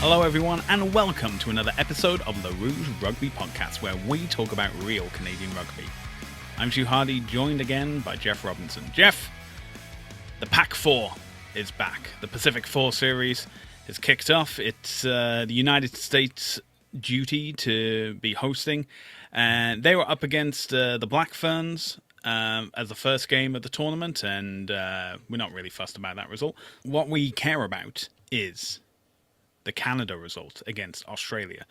Hello everyone and welcome to another episode of the Rouge Rugby podcast where we talk about real Canadian rugby. I'm Stu Hardy, joined again by Jeff Robinson. Jeff, the Pac 4 is back. The Pacific 4 series is kicked off. It's the United States' duty to be hosting, and they were up against the Black Ferns as the first game of the tournament, and we're not really fussed about that result. What we care about is the Canada result against Australia.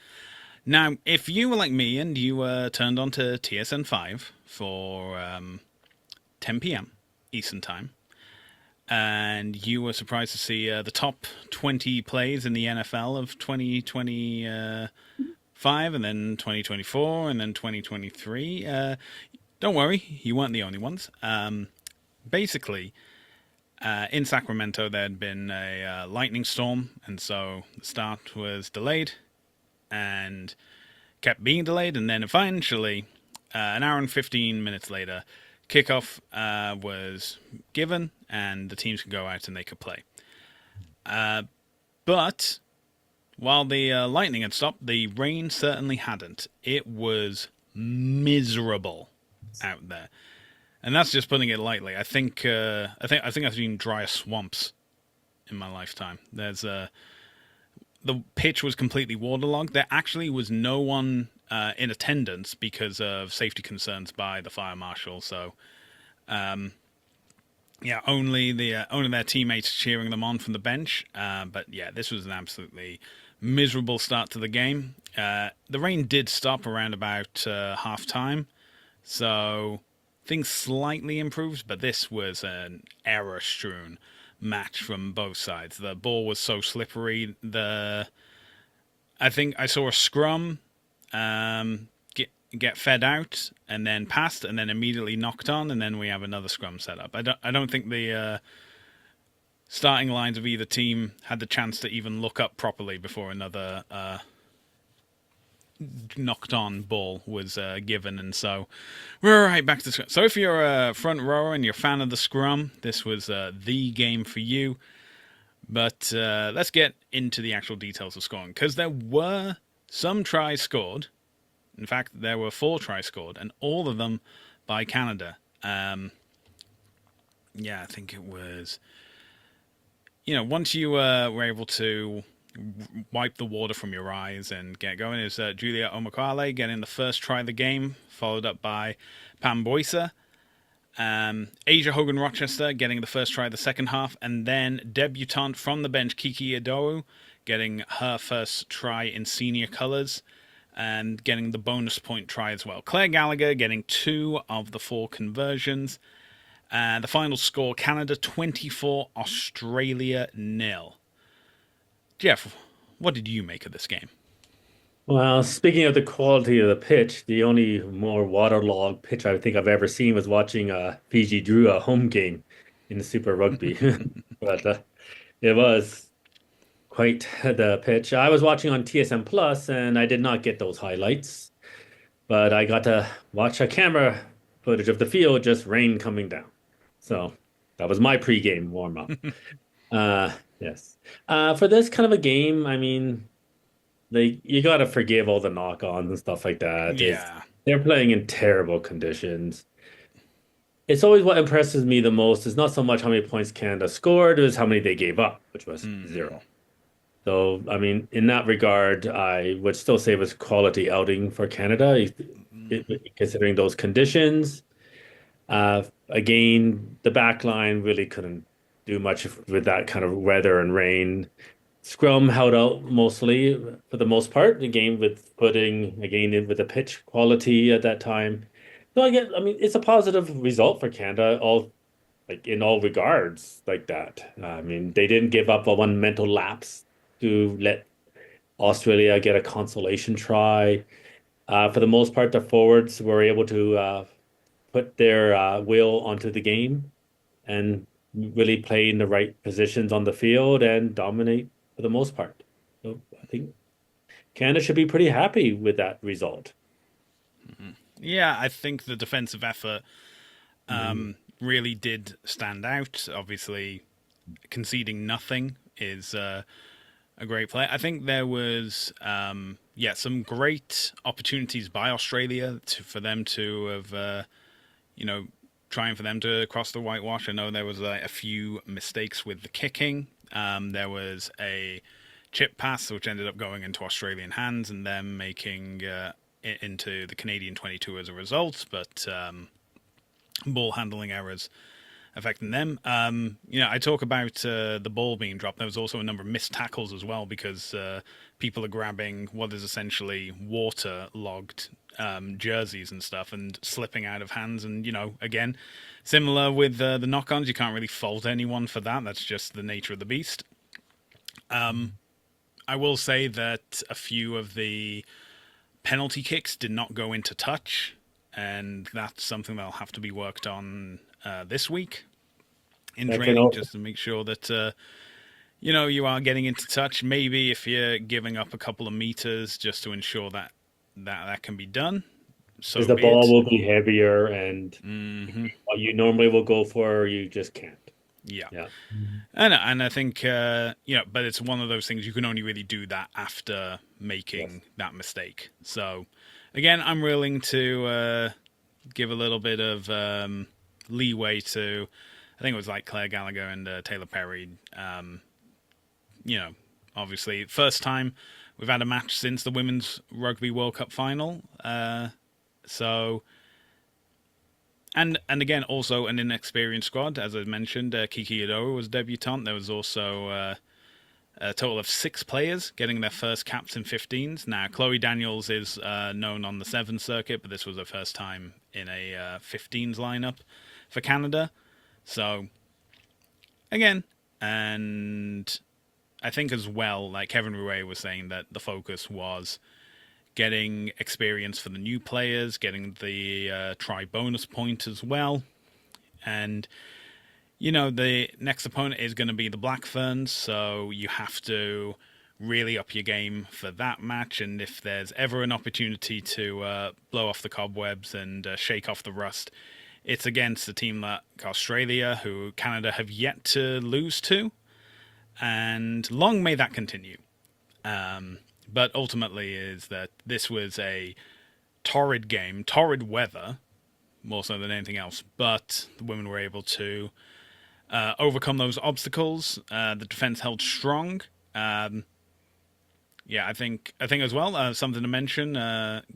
Now, if you were like me and you turned on to TSN 5 for 10 p.m. Eastern Time, and you were surprised to see the top 20 plays in the NFL of 2025 and then 2024 and then 2023, don't worry, you weren't the only ones. Basically, in Sacramento, there had been a lightning storm, and so the start was delayed and kept being delayed, and then eventually, an hour and 15 minutes later, kickoff was given, and the teams could go out and they could play. But while the lightning had stopped, the rain certainly hadn't. It was miserable out there. And that's just putting it lightly. I think I've seen drier swamps in my lifetime. The pitch was completely waterlogged. There actually was no one in attendance because of safety concerns by the fire marshal. So, only their teammates cheering them on from the bench. But yeah, this was an absolutely miserable start to the game. The rain did stop around about half time, so things slightly improved, but this was an error-strewn match from both sides. The ball was so slippery. I think I saw a scrum get fed out and then passed and then immediately knocked on, and then we have another scrum set up. I don't think the starting lines of either team had the chance to even look up properly before another knocked on ball was given, and so we're right back to scrum. So if you're a front rower and you're a fan of the scrum, this was the game for you. But let's get into the actual details of scoring, because there were some tries scored. In fact, there were 4 tries scored, and all of them by Canada. I think it was, once you were able to wipe the water from your eyes and get going, is Julia Omakale getting the first try of the game, followed up by Pam Boysa. Asia Hogan-Rochester getting the first try of the second half, and then debutante from the bench Kiki Adowu getting her first try in senior colours and getting the bonus point try as well. Claire Gallagher getting 2 of the 4 conversions. The final score, Canada 24, Australia 0. Jeff, what did you make of this game? Well, speaking of the quality of the pitch, the only more waterlogged pitch I think I've ever seen was watching Fiji Drew a home game in the Super Rugby. But it was quite the pitch. I was watching on TSM Plus, and I did not get those highlights, but I got to watch a camera footage of the field, just rain coming down. So that was my pregame warm-up. Yes. For this kind of a game, I mean, you got to forgive all the knock-ons and stuff like that. Yeah. They're playing in terrible conditions. It's always what impresses me the most is not so much how many points Canada scored, it was how many they gave up, which was 0. So, I mean, in that regard, I would still say it was a quality outing for Canada, considering those conditions. Again, the back line really couldn't do much with that kind of weather and rain. Scrum held out mostly for the most part. Again, with putting in with the pitch quality at that time. So I mean, it's a positive result for Canada, in all regards, like that. I mean, they didn't give up a one mental lapse to let Australia get a consolation try. For the most part, the forwards were able to put their will onto the game and really play in the right positions on the field and dominate for the most part. So I think Canada should be pretty happy with that result. Yeah, I think the defensive effort really did stand out. Obviously, conceding nothing is a a great play. I think there was, some great opportunities by Australia for them to have, trying for them to cross the whitewash. I know there was a few mistakes with the kicking. There was a chip pass which ended up going into Australian hands and them making it into the Canadian 22 as a result, but ball handling errors affecting them. I talk about the ball being dropped. There was also a number of missed tackles as well because people are grabbing what is essentially waterlogged jerseys and stuff and slipping out of hands. And, again, similar with the knock-ons, you can't really fault anyone for that. That's just the nature of the beast. I will say that a few of the penalty kicks did not go into touch, and that's something that'll have to be worked on this week in training, just to make sure that you are getting into touch. Maybe if you're giving up a couple of meters, just to ensure that can be done. So because the ball will be heavier, and what you normally will go for, you just can't. Yeah. And I think but it's one of those things you can only really do that after making that mistake. So again, I'm willing to give a little bit of leeway to, I think it was like Claire Gallagher and Taylor Perry. Obviously, first time we've had a match since the Women's Rugby World Cup final. And again, also an inexperienced squad, as I mentioned. Kiki Adora was debutant. There was also a total of 6 players getting their first caps in 15s. Now, Chloe Daniels is known on the 7 circuit, but this was her first time in a 15s lineup for Canada. So, again, and I think as well, like Kevin Rouet was saying, that the focus was getting experience for the new players, getting the try bonus point as well. And, the next opponent is going to be the Black Ferns, so you have to really up your game for that match. And if there's ever an opportunity to blow off the cobwebs and shake off the rust, it's against a team like Australia, who Canada have yet to lose to. And long may that continue. But ultimately is that this was a torrid game, torrid weather, more so than anything else. But the women were able to overcome those obstacles. The defense held strong. I think as well, something to mention,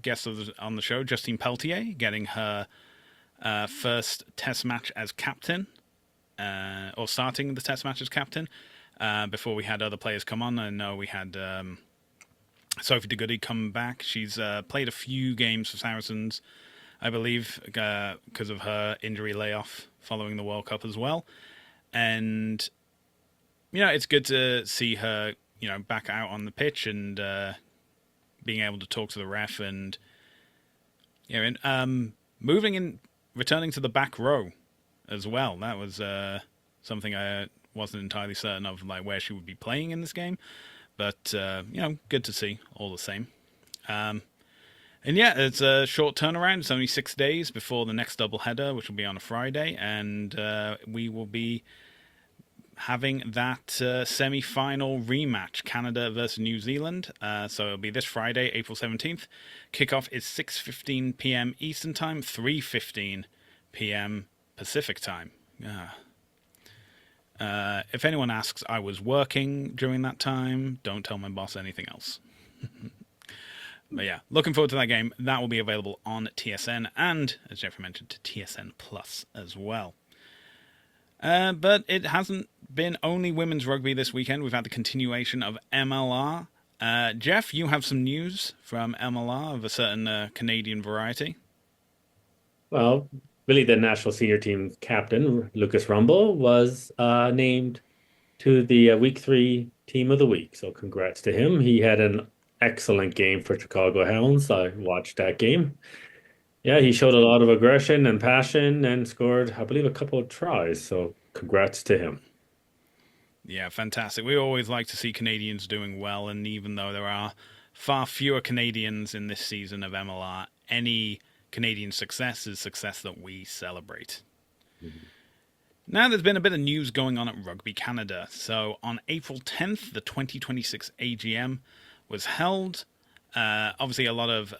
guest on the show, Justine Peltier, getting her first test match as captain, or starting the test match as captain, before we had other players come on. I know we had Sophie de Goody come back. She's played a few games for Saracens, I believe, because of her injury layoff following the World Cup as well. And, it's good to see her, back out on the pitch and being able to talk to the ref and, moving in, returning to the back row as well. That was something I wasn't entirely certain of, like where she would be playing in this game. But, good to see all the same. It's a short turnaround. It's only 6 days before the next doubleheader, which will be on a Friday. And we will be having that semi-final rematch, Canada versus New Zealand. So it'll be this Friday, April 17th. Kickoff is 6:15 p.m. Eastern Time, 3:15 p.m. Pacific Time. If anyone asks, I was working during that time. Don't tell my boss anything else. But yeah, looking forward to that game. That will be available on TSN and, as Jeffrey mentioned, to TSN Plus as well. But it hasn't been only women's rugby this weekend. We've had the continuation of MLR. Jeff, you have some news from MLR of a certain Canadian variety. Well, really, the national senior team captain, Lucas Rumble, was named to the Week 3 Team of the Week. So congrats to him. He had an excellent game for Chicago Hounds. I watched that game. Yeah, he showed a lot of aggression and passion and scored, I believe, a couple of tries. So congrats to him. Yeah, fantastic. We always like to see Canadians doing well. And even though there are far fewer Canadians in this season of MLR, any Canadian success is success that we celebrate. Mm-hmm. Now, there's been a bit of news going on at Rugby Canada. So, on April 10th, the 2026 AGM was held. Obviously, a lot of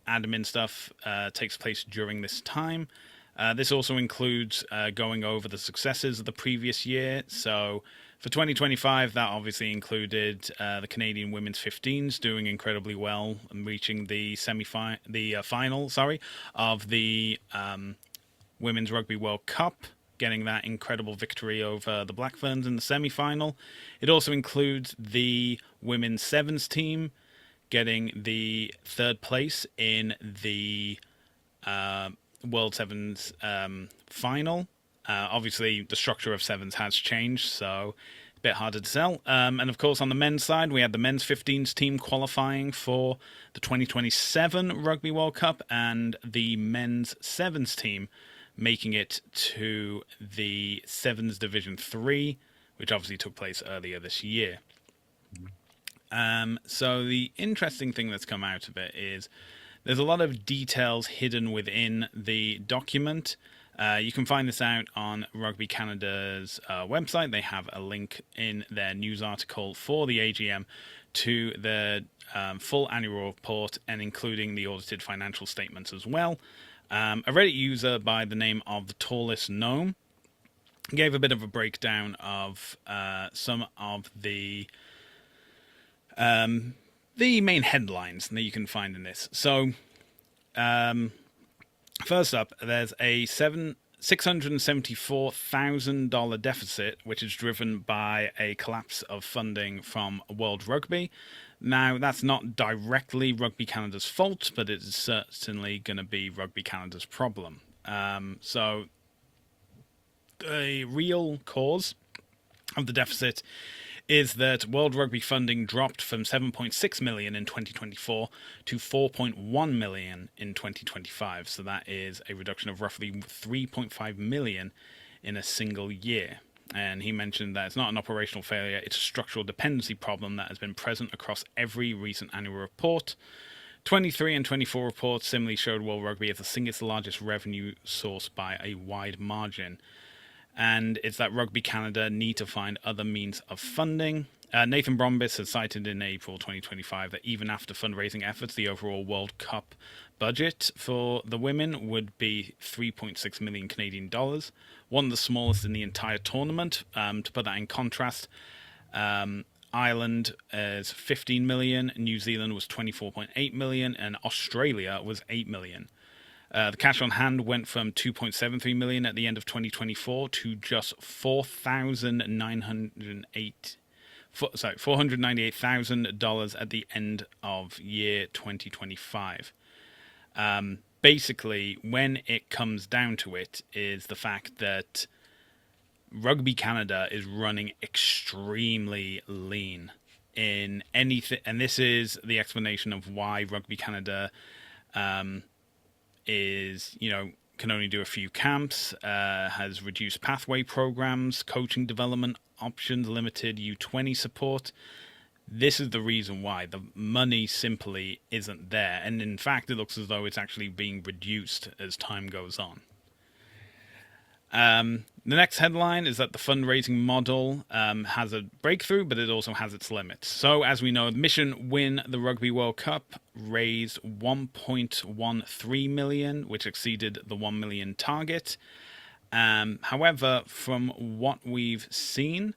admin stuff takes place during this time. This also includes going over the successes of the previous year. So, for 2025, that obviously included the Canadian women's 15s doing incredibly well and reaching the final, of the Women's Rugby World Cup, getting that incredible victory over the Black Ferns in the semi-final. It also includes the women's sevens team getting the third place in the World Sevens final. Obviously, the structure of sevens has changed, so it's a bit harder to tell. And of course, on the men's side, we had the men's 15s team qualifying for the 2027 Rugby World Cup, and the men's sevens team making it to the Sevens Division 3, which obviously took place earlier this year. So the interesting thing that's come out of it is there's a lot of details hidden within the document. You can find this out on Rugby Canada's website. They have a link in their news article for the AGM to the full annual report and including the audited financial statements as well. A Reddit user by the name of the Tallest Gnome gave a bit of a breakdown of some of the main headlines that you can find in this. So, first up, there's a $674,000 deficit, which is driven by a collapse of funding from World Rugby. Now, that's not directly Rugby Canada's fault, but it's certainly going to be Rugby Canada's problem. So, the real cause of the deficit is that World Rugby funding dropped from $7.6 million in 2024 to $4.1 million in 2025. So that is a reduction of roughly $3.5 million in a single year. And he mentioned that it's not an operational failure, it's a structural dependency problem that has been present across every recent annual report. 23 and 24 reports similarly showed World Rugby as the single largest revenue source by a wide margin. And it's that Rugby Canada need to find other means of funding. Nathan Brombis has cited in April 2025 that even after fundraising efforts, the overall World Cup budget for the women would be 3.6 million Canadian dollars, one of the smallest in the entire tournament. To put that in contrast, Ireland is 15 million, New Zealand was 24.8 million, and Australia was 8 million. The cash on hand went from $2.73 million at the end of 2024 to just $498,000 at the end of year 2025. Basically, when it comes down to it, is the fact that Rugby Canada is running extremely lean in anything, and this is the explanation of why Rugby Canada can only do a few camps, has reduced pathway programs, coaching development options, limited U20 support. This is the reason why. The money simply isn't there. And in fact, it looks as though it's actually being reduced as time goes on. The next headline is that the fundraising model has a breakthrough, but it also has its limits. So, as we know, the mission Win the Rugby World Cup raised $1.13 million, which exceeded the $1 million target. However, from what we've seen,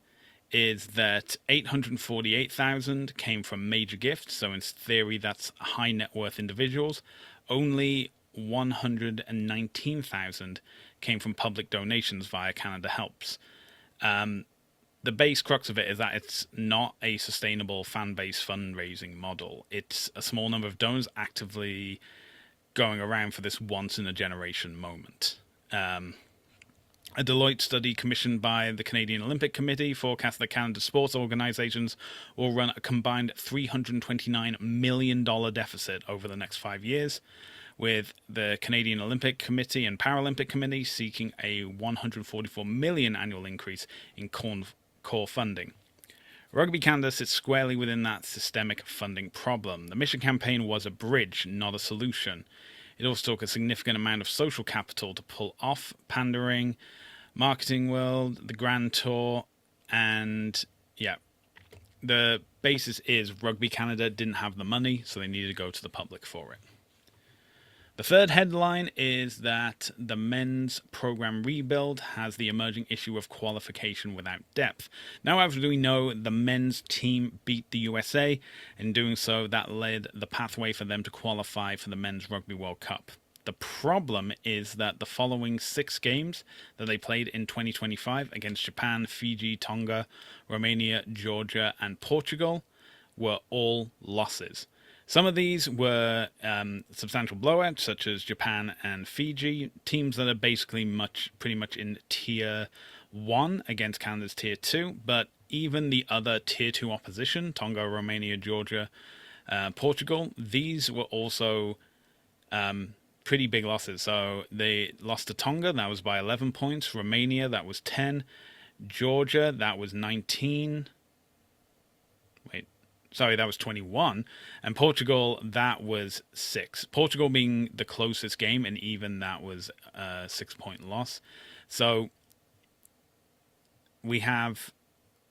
is that $848,000 came from major gifts. So, in theory, that's high net worth individuals. Only $119,000 came from public donations via Canada Helps. The base crux of it is that it's not a sustainable fan-based fundraising model. It's a small number of donors actively going around for this once-in-a-generation moment. A Deloitte study commissioned by the Canadian Olympic Committee forecasts that Canada sports organisations will run a combined $329 million deficit over the next 5 years, with the Canadian Olympic Committee and Paralympic Committee seeking a $144 million annual increase in core funding. Rugby Canada sits squarely within that systemic funding problem. The mission campaign was a bridge, not a solution. It also took a significant amount of social capital to pull off pandering, Marketing World, the Grand Tour, and yeah, the basis is Rugby Canada didn't have the money, so they needed to go to the public for it. The third headline is that the men's program rebuild has the emerging issue of qualification without depth. Now, as we know, the men's team beat the USA. In doing so, that led the pathway for them to qualify for the Men's Rugby World Cup. The problem is that the following 6 games that they played in 2025 against Japan, Fiji, Tonga, Romania, Georgia, and Portugal were all losses. Some of these were substantial blowouts, such as Japan and Fiji, teams that are basically pretty much in Tier 1 against Canada's Tier 2, but even the other Tier 2 opposition, Tonga, Romania, Georgia, Portugal, these were also pretty big losses. So they lost to Tonga, that was by 11 points, Romania, that was 10, Georgia, that was 19... that was 21, and Portugal, that was 6. Portugal being the closest game, and even that was a 6-point loss. So we have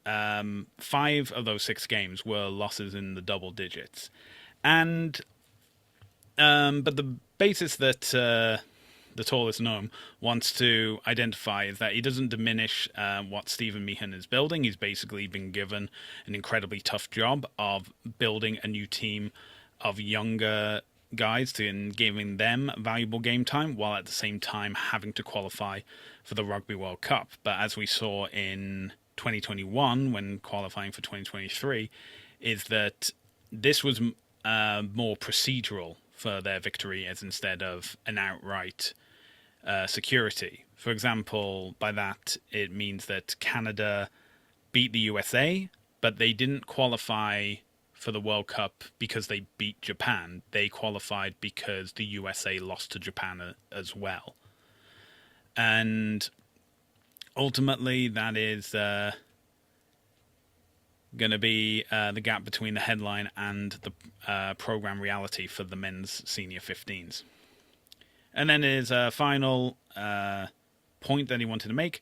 5 of those 6 games were losses in the double digits. And but the basis that the tallest gnome wants to identify is that he doesn't diminish what Stephen Meehan is building. He's basically been given an incredibly tough job of building a new team of younger guys and giving them valuable game time, while at the same time having to qualify for the Rugby World Cup. But as we saw in 2021, when qualifying for 2023, is that this was more procedural for their victory, as instead of an outright security. For example, by that it means that Canada beat the USA, but they didn't qualify for the World Cup because they beat Japan. They qualified because the USA lost to Japan as well. And ultimately that is going to be the gap between the headline and the program reality for the men's senior 15s. And then his final point that he wanted to make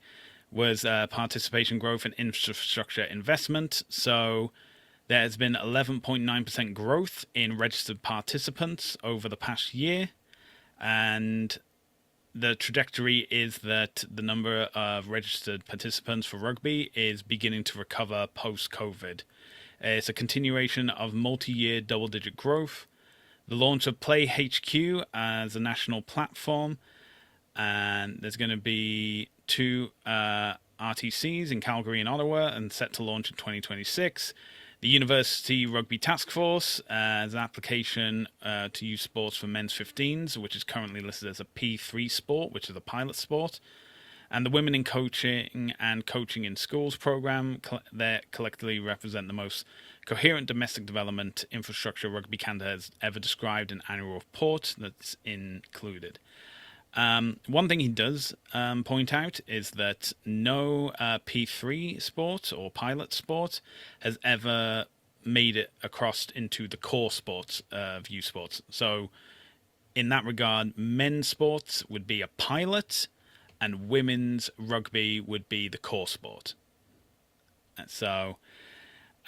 was participation growth and infrastructure investment. So there has been 11.9% growth in registered participants over the past year, and the trajectory is that the number of registered participants for rugby is beginning to recover post-COVID. It's a continuation of multi-year double-digit growth. The launch of Play HQ as a national platform, and there's going to be 2 RTCs in Calgary and Ottawa, and set to launch in 2026. The University Rugby Task Force as an application to use sports for men's 15s, which is currently listed as a P3 sport, which is a pilot sport. And the Women in Coaching and Coaching in Schools program that collectively represent the most coherent domestic development infrastructure Rugby Canada has ever described in an annual report that's included. One thing he does point out is that no P3 sport or pilot sport has ever made it across into the core sports of youth sports. So in that regard, men's sports would be a pilot and women's rugby would be the core sport. So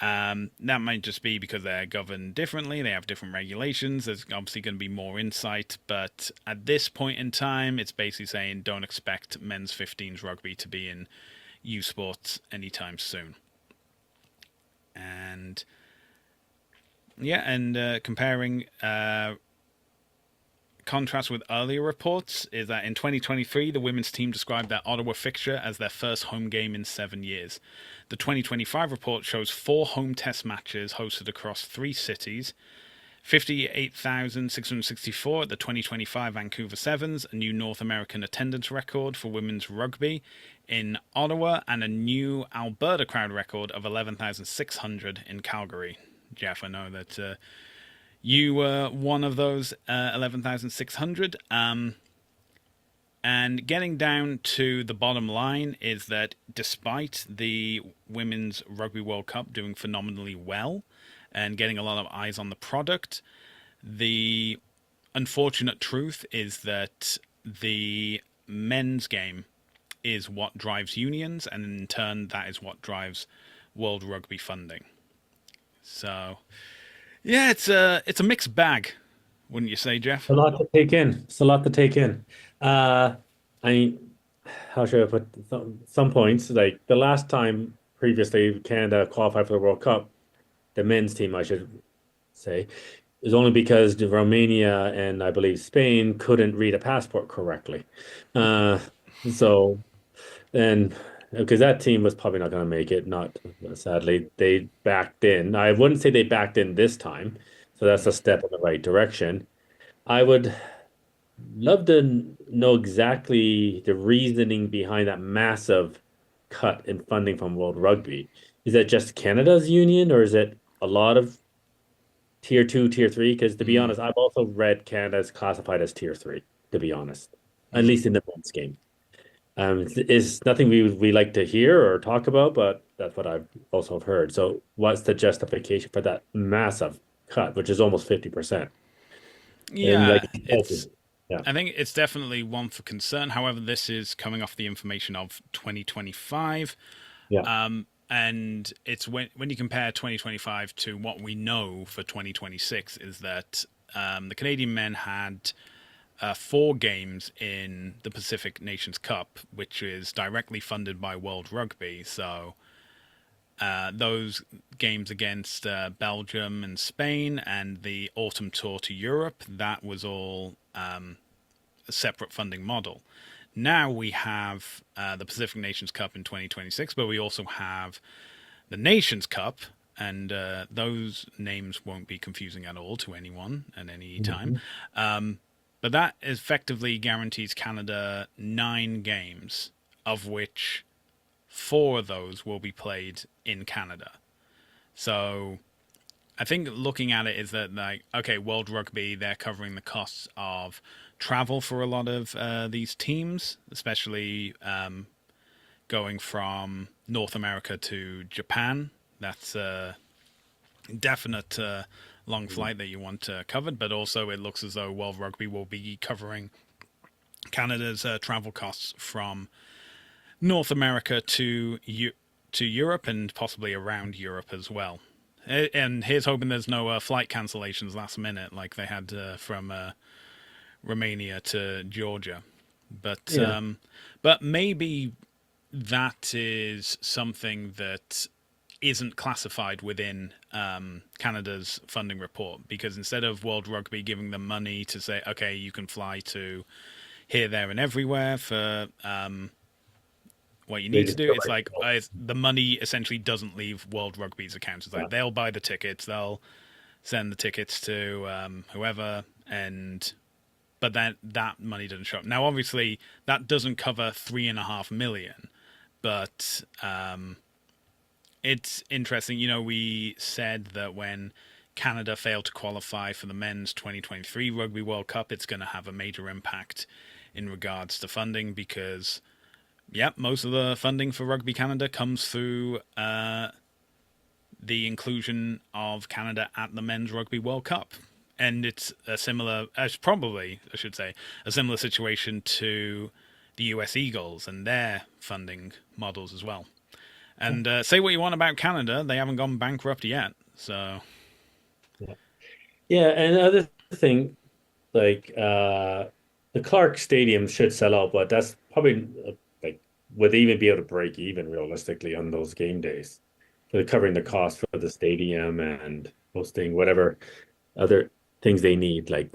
that might just be because they're governed differently. They have different regulations. There's obviously going to be more insight. But at this point in time, it's basically saying don't expect men's 15s rugby to be in youth sports anytime soon. And yeah, and comparing contrast with earlier reports is that in 2023, the women's team described their Ottawa fixture as their first home game in 7 years. The 2025 report shows 4 home test matches hosted across 3 cities, 58,664 at the 2025 Vancouver Sevens, a new North American attendance record for women's rugby in Ottawa, and a new Alberta crowd record of 11,600 in Calgary. Jeff, I know that you were one of those 11,600. And getting down to the bottom line is that despite the Women's Rugby World Cup doing phenomenally well and getting a lot of eyes on the product, the unfortunate truth is that the men's game is what drives unions, and in turn, that is what drives World Rugby funding. So, yeah, it's a mixed bag, wouldn't you say, Jeff? A lot to take in. It's a lot to take in. Uh, I mean, how should I put some points? Like the last time previously Canada qualified for the World Cup, the men's team, I should say, is only because Romania and I believe Spain couldn't read a passport correctly. Uh, so then, because that team was probably not going to make it, not sadly, they backed in. I wouldn't say they backed in this time, so that's a step in the right direction. I would love to know exactly the reasoning behind that massive cut in funding from World Rugby. Is that just Canada's union, or is it a lot of tier two, tier three? Because to be Mm, honest, I've also read Canada's classified as tier three, to be honest, at mm. least in the men's game. It's nothing we like to hear or talk about, but that's what I've also heard. So, what's the justification for that massive cut, which is almost 50%? And like, Yeah, you it's. said, yeah, I think it's definitely one for concern. However, this is coming off the information of 2025. yeah, And it's when you compare 2025 to what we know for 2026 is that the Canadian men had 4 games in the Pacific Nations Cup, which is directly funded by World Rugby. So those games against Belgium and Spain and the autumn tour to Europe, that was all a separate funding model. Now we have the Pacific Nations Cup in 2026, but we also have the Nations Cup, and those names won't be confusing at all to anyone at any time. mhm, But that effectively guarantees Canada 9 games, of which 4 of those will be played in Canada. So I think looking at it is that, like, okay, World Rugby, they're covering the costs of travel for a lot of these teams, especially going from North America to Japan. That's a definite long mhm. flight that you want covered, but also it looks as though World Rugby will be covering Canada's travel costs from North America to Europe and possibly around Europe as well. And here's hoping there's no flight cancellations last minute like they had from Romania to Georgia. But Yeah, but maybe that is something that isn't classified within Canada's funding report, because instead of World Rugby giving them money to say, okay, you can fly to here, there, and everywhere for what you they need to just do, go it's right. like the money essentially doesn't leave World Rugby's account. It's Yeah, like they'll buy the tickets, they'll send the tickets to whoever, and but that money doesn't show up. Now, obviously, that doesn't cover 3.5 million, but it's interesting. You know, we said that when Canada failed to qualify for the men's 2023 Rugby World Cup, it's going to have a major impact in regards to funding because, yep, most of the funding for Rugby Canada comes through the inclusion of Canada at the men's Rugby World Cup. And it's a similar, as probably, I should say, a similar situation to the US Eagles and their funding models as well. And say what you want about Canada, they haven't gone bankrupt yet. So, yeah, yeah. And the other thing, like the Clark Stadium should sell out, but that's probably like would they even be able to break even realistically on those game days? So they're covering the cost for the stadium and hosting whatever other things they need, like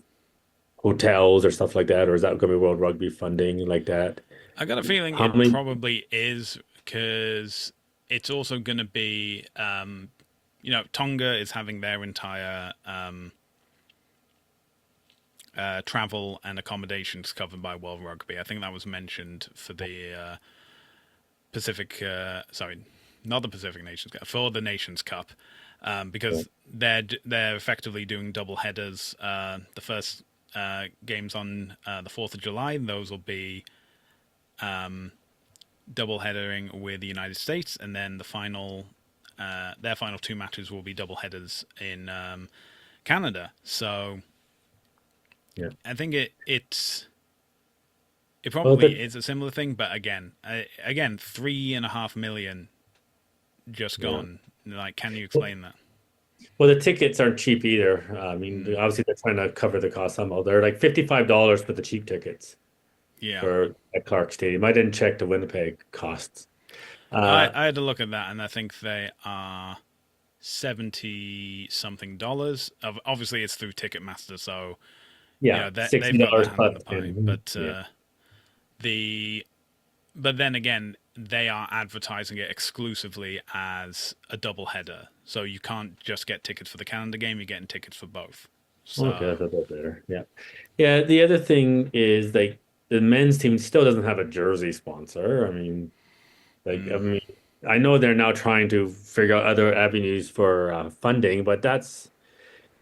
hotels or stuff like that, or is that going to be World Rugby funding like that? I got a feeling How it many? probably is because it's also going to be, Tonga is having their entire travel and accommodations covered by World Rugby. I think that was mentioned for the Pacific, sorry, not the Pacific Nations Cup, for the Nations Cup, because they're effectively doing double headers. The first games on the 4th of July, those will be double headering with the United States, and then their final 2 matches will be double headers in Canada. So Yeah, I think it's It Well, probably is a similar thing, but again, 3.5 million just yeah. gone. Like, can you explain that? Well, the tickets aren't cheap either. I mean, Mm, obviously they're trying to cover the cost somehow. They're like $55 for the cheap tickets yeah. for at Clark Stadium. I didn't check the Winnipeg costs. I, Uh, I had a look at that, and I think they are 70 something dollars. Obviously, it's through Ticketmaster, so yeah, they've sixty got their dollars hand in plus the pie. in. Yeah. The but then again, they are advertising it exclusively as a double header, so you can't just get tickets for the Canada game; you're getting tickets for both. Okay, So, that's a bit better. Yeah. Yeah, the other thing is like the men's team still doesn't have a jersey sponsor. I mm, mean, I know they're now trying to figure out other avenues for funding, but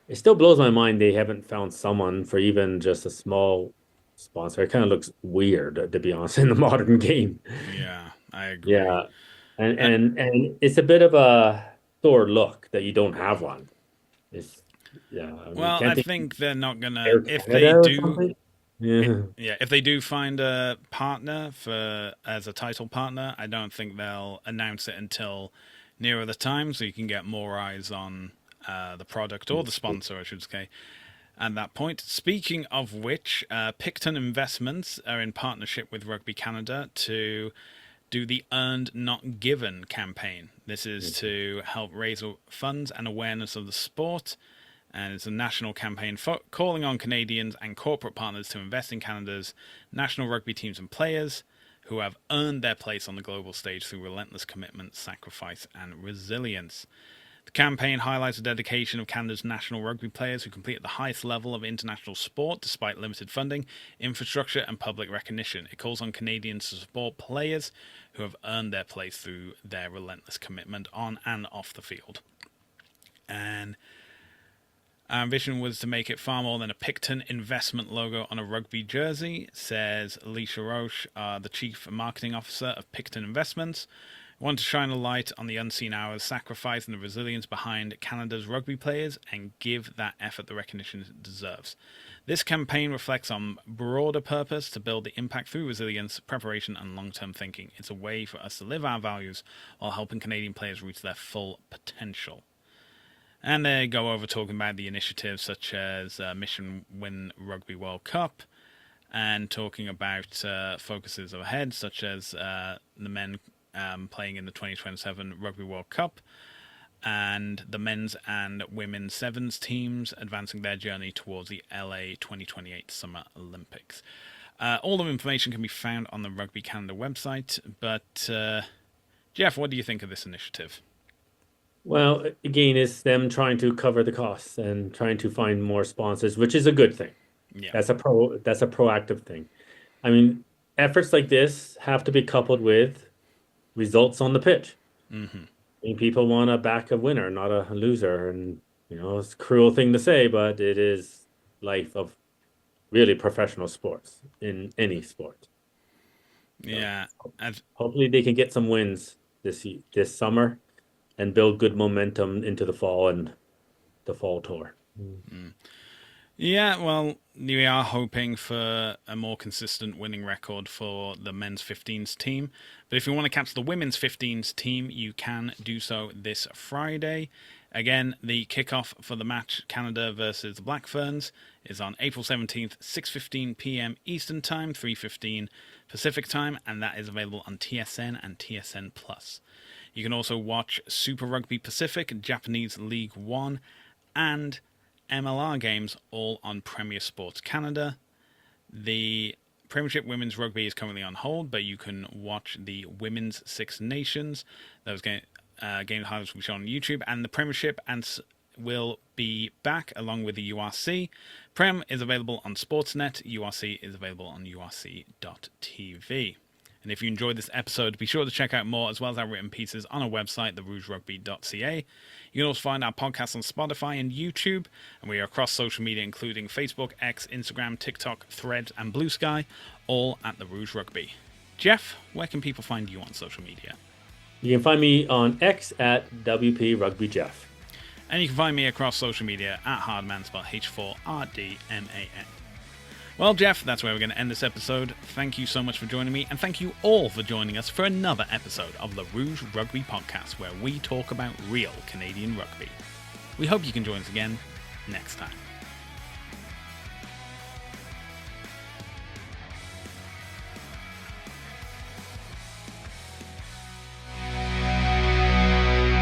it still blows my mind they haven't found someone for even just a small sponsor. It kind of looks weird, to be honest, in the modern game. yeah, I agree. Yeah, and Uh, and and it's a bit of a sore look that you don't have one. It's yeah, I mean, well, can't I they think they're not gonna Air if Canada they or do. something? Yeah. Yeah, if they do find a partner for as a title partner, I don't think they'll announce it until nearer the time, so you can get more eyes on the product or the sponsor, I should say, at that point. Speaking of which, Picton Investments are in partnership with Rugby Canada to do the Earned Not Given campaign. This is to help raise funds and awareness of the sport, and it's a national campaign calling on Canadians and corporate partners to invest in Canada's national rugby teams and players who have earned their place on the global stage through relentless commitment, sacrifice, and resilience. The campaign highlights the dedication of Canada's national rugby players who compete at the highest level of international sport despite limited funding, infrastructure, and public recognition. It calls on Canadians to support players who have earned their place through their relentless commitment on and off the field. And our ambition was to make it far more than a Picton investment logo on a rugby jersey, says Alicia Roche, the Chief Marketing Officer of Picton Investments. We want to shine a light on the unseen hours, sacrifice, and the resilience behind Canada's rugby players and give that effort the recognition it deserves. This campaign reflects on broader purpose to build the impact through resilience, preparation, and long-term thinking. It's a way for us to live our values while helping Canadian players reach their full potential. And they go over talking about the initiatives such as Mission Win Rugby World Cup and talking about focuses ahead, such as the men playing in the 2027 Rugby World Cup and the men's and women's sevens teams advancing their journey towards the LA 2028 Summer Olympics. All the information can be found on the Rugby Canada website, but Jeff, what do you think of this initiative? Well, again, it's them trying to cover the costs and trying to find more sponsors, which is a good thing. Yeah. That's a proactive thing. I mean, efforts like this have to be coupled with results on the pitch. Mm-hmm. I mean, people want to back a winner, not a loser. And, it's a cruel thing to say, but it is life of really professional sports in any sport. So Yeah. I've, hopefully they can get some wins this summer and build good momentum into the fall and the fall tour. Yeah, well, we are hoping for a more consistent winning record for the men's 15s team. But if you want to catch the women's 15s team, you can do so this Friday. Again, the kickoff for the match, Canada versus the Black Ferns, is on April 17th, 6:15 p.m. Eastern Time, 3:15 Pacific Time, and that is available on TSN and TSN+. You can also watch Super Rugby Pacific, Japanese League One, and MLR games, all on Premier Sports Canada. The Premiership Women's Rugby is currently on hold, but you can watch the Women's Six Nations. Those game highlights will be shown on YouTube, and the Premiership will be back along with the URC. Prem is available on Sportsnet. URC is available on urc.tv. And if you enjoyed this episode, be sure to check out more as well as our written pieces on our website, therougerugby.ca. You can also find our podcast on Spotify and YouTube, and we are across social media, including Facebook, X, Instagram, TikTok, Threads, and Blue Sky, all at the Rouge Rugby. Jeff, where can people find you on social media? You can find me on X at WP Rugby Jeff. And you can find me across social media at Hardman, spelled H4RDMAN. Well, Jeff, that's where we're going to end this episode. Thank you so much for joining me, and thank you all for joining us for another episode of the Rouge Rugby podcast, where we talk about real Canadian rugby. We hope you can join us again next time.